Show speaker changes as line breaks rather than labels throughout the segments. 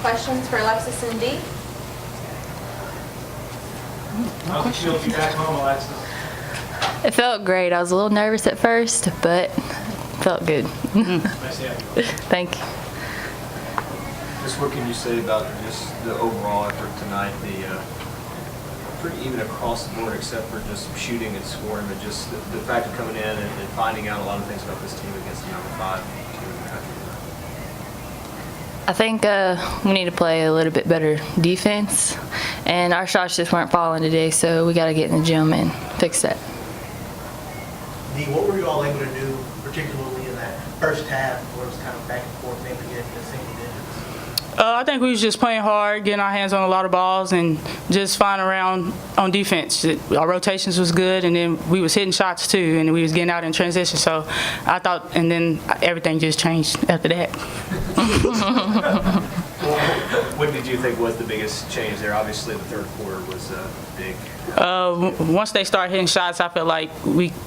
questions for Alexis and D?
How's it feel to be back home, Alexis?
It felt great. I was a little nervous at first, but felt good.
Nice to have you.
Thank you.
Just what can you say about just the overall effort tonight? The pretty even across the board, except for just shooting and scoring, but just the fact of coming in and finding out a lot of things about this team against the number 5 team in the country.
I think we need to play a little bit better defense, and our shots just weren't falling today, so we got to get in the gym and fix that.
Dee, what were you all able to do, particularly in that first half where it was kind of back and forth, maybe getting to single digits?
I think we was just playing hard, getting our hands on a lot of balls, and just flying around on defense. Our rotations was good, and then we was hitting shots too, and we was getting out in transition. So I thought, and then everything just changed after that.
What did you think was the biggest change there? Obviously, the third quarter was big.
Once they started hitting shots, I felt like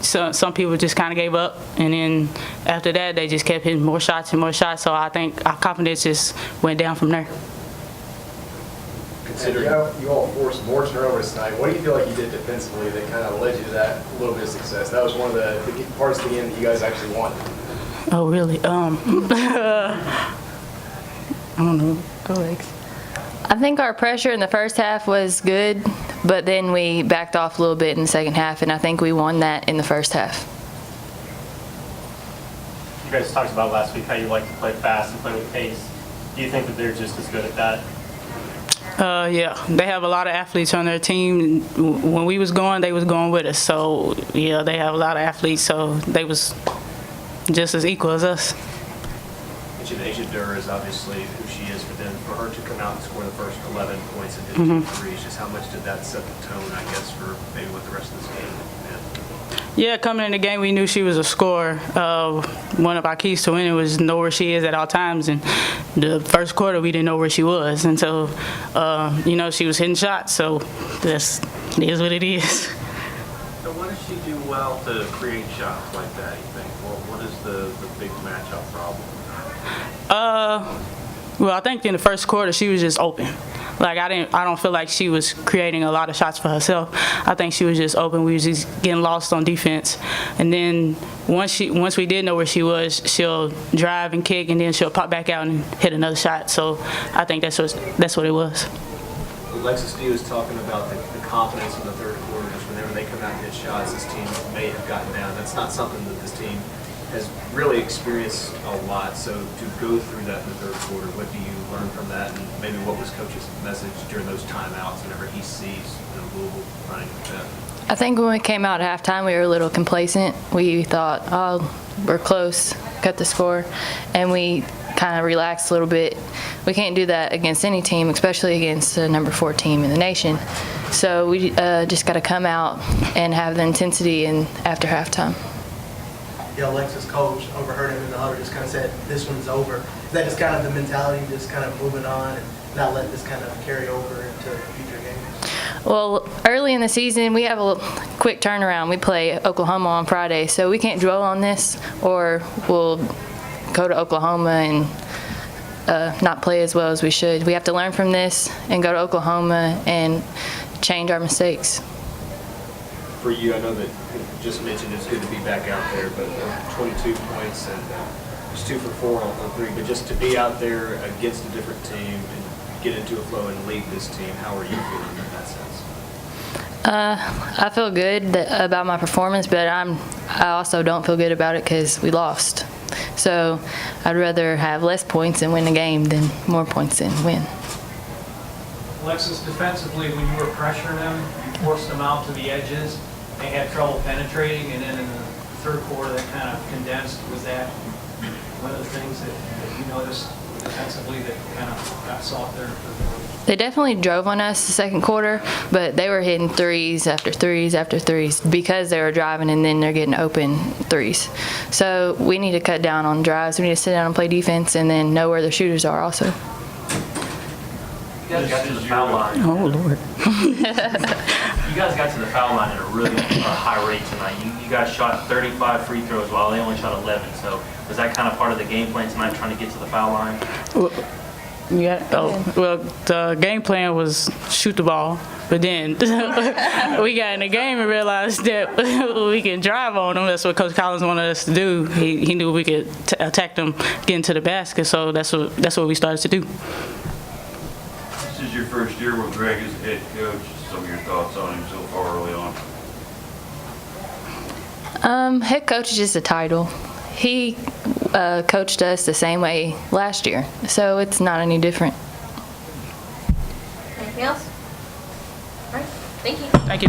some people just kind of gave up, and then after that, they just kept hitting more shots and more shots. So I think our confidence just went down from there.
Considering
you all forced more turnovers tonight. What do you feel like you did defensively that kind of led you to that little bit of success? That was one of the parts of the game that you guys actually won.
Oh, really? I don't know. Go Alex.
I think our pressure in the first half was good, but then we backed off a little bit in the second half, and I think we won that in the first half.
You guys talked about last week how you like to play fast and play with pace. Do you think that they're just as good at that?
Yeah, they have a lot of athletes on their team. When we was going, they was going with us. So, yeah, they have a lot of athletes, so they was just as equal as us.
Asia Durr is obviously who she is, but then for her to come out and score the first 11 points and hit 2 threes, just how much did that set the tone, I guess, for maybe what the rest of this game meant?
Yeah, coming in the game, we knew she was a scorer. One of our keys to winning was know where she is at all times. And the first quarter, we didn't know where she was. And so, she was hitting shots. So it is what it is.
So what does she do well to create shots like that, you think? Well, what is the big matchup problem?
Well, I think in the first quarter, she was just open. Like, I don't feel like she was creating a lot of shots for herself. I think she was just open. We was just getting lost on defense. And then once we did know where she was, she'll drive and kick, and then she'll pop back out and hit another shot. So I think that's what it was.
Alexis D was talking about the confidence in the third quarter. Just whenever they come out and hit shots, this team may have gotten down. That's not something that this team has really experienced a lot. So to go through that in the third quarter, what do you learn from that? And maybe what was Coach's message during those timeouts whenever he sees Louisville running like that?
I think when we came out at halftime, we were a little complacent. We thought, oh, we're close, cut the score, and we kind of relaxed a little bit. We can't do that against any team, especially against the number 4 team in the nation. So we just got to come out and have the intensity after halftime.
Yeah, Alexis, coach, overheard him in the huddle, just kind of said, this one's over. Is that just kind of the mentality, just kind of moving on and not letting this kind of carry over into future games?
Well, early in the season, we have a quick turnaround. We play Oklahoma on Friday, so we can't dwell on this, or we'll go to Oklahoma and not play as well as we should. We have to learn from this and go to Oklahoma and change our mistakes.
For you, I know that you just mentioned it's good to be back out there, but 22 points and just 2 for 4 on 3. But just to be out there against a different team and get into a flow and lead this team, how are you feeling in that sense?
I feel good about my performance, but I also don't feel good about it because we lost. So I'd rather have less points and win the game than more points and win.
Alexis, defensively, when you were pressuring them, you forced them out to the edges. They had trouble penetrating, and then in the third quarter, they kind of condensed. Was that one of the things that you noticed defensively that kind of got softer?
They definitely drove on us the second quarter, but they were hitting threes after threes after threes because they were driving, and then they're getting open threes. So we need to cut down on drives. We need to sit down and play defense and then know where the shooters are also.
You guys got to the foul line.
Oh, Lord.
You guys got to the foul line at a really high rate tonight. You guys shot 35 free throws while they only shot 11. So was that kind of part of the game plan tonight, trying to get to the foul line?
Yeah, well, the game plan was shoot the ball, but then we got in the game and realized that we can drive on them. That's what Coach Collins wanted us to do. He knew we could attack them, get into the basket, so that's what we started to do.
This is your first year with Greg as head coach. Some of your thoughts on him so far early on?
Head coach is just a title. He coached us the same way last year, so it's not any different.
Anything else? All right, thank you.
Thank you.